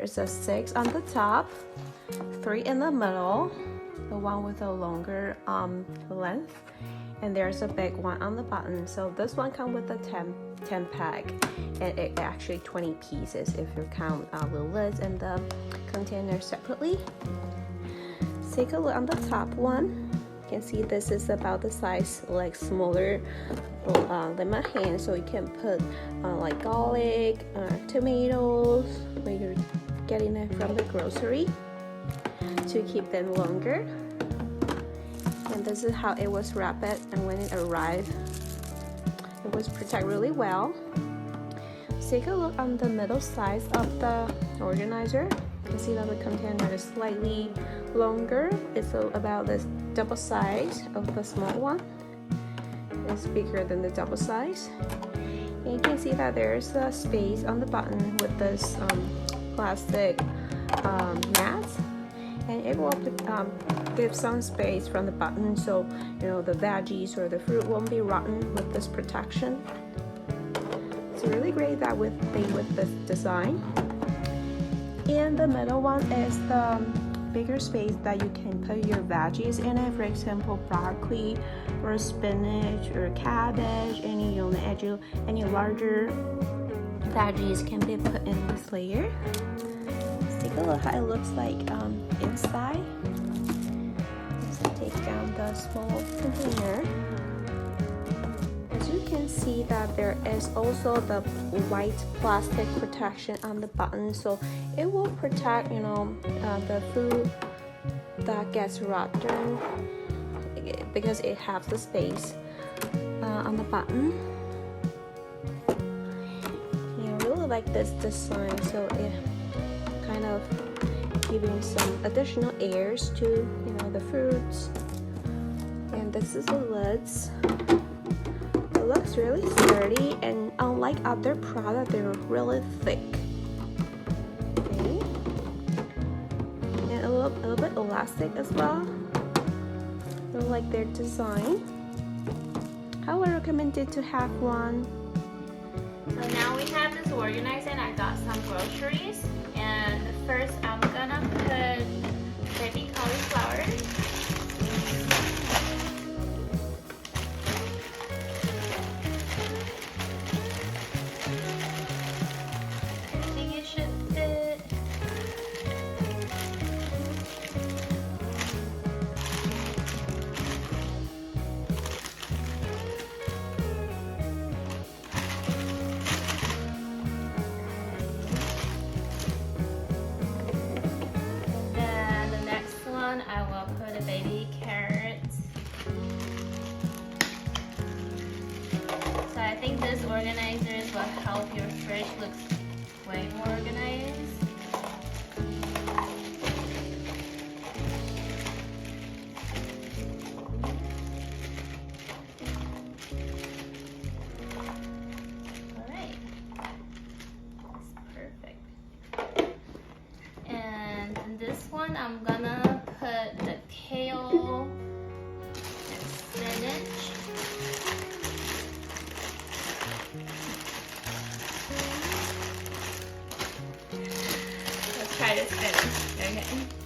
is a 6 on the top, 3 in the middle, the one with a longer length, and there's a big one on the bottom. So this one comes with a 10 pack, and it actually 20 pieces if you count the lids and the container separately. Take a look on the top one. You can see this is about the size like smaller than my hand, so you can put like garlic, tomatoes when you're getting it from the grocery to keep them longer. And this is how it was wrapped, and when it arrived it was protected really well. Take a look on the middle size of the organizer. You can see that the container is slightly longer. It's about the double size of the small one. It's bigger than the double size. And you can see that there's a space on the bottom with this plastic mat, and it will give some space from the bottom, so you know the veggies or the fruit won't be rotten with this protection. It's really great that with this design. And the middle one is the bigger space that you can put your veggies in it. For example, broccoli or spinach or cabbage, any any larger veggies can be put in this layer. Let's take a look how it looks like inside. Let's take down the small container. As you can see that there is also the white plastic protection on the bottom, so it will protect the food that gets rotten because it has the space on the bottom. I really like this design, so it kind of giving some additional airs to the fruits. And this is the lids. It looks really sturdy, and unlike other products, they're really thick. Okay. And a little bit elastic as well. I like their design. I would recommend it to have one. So now we have this organizer, and I got some groceries. And first I'm gonna put baby cauliflower. I will put a baby carrots. So I think this organizers will help your fridge look way more organized. Alright, that's perfect. And in this one I'm gonna put the kale and spinach. Let's try the spinach. Okay.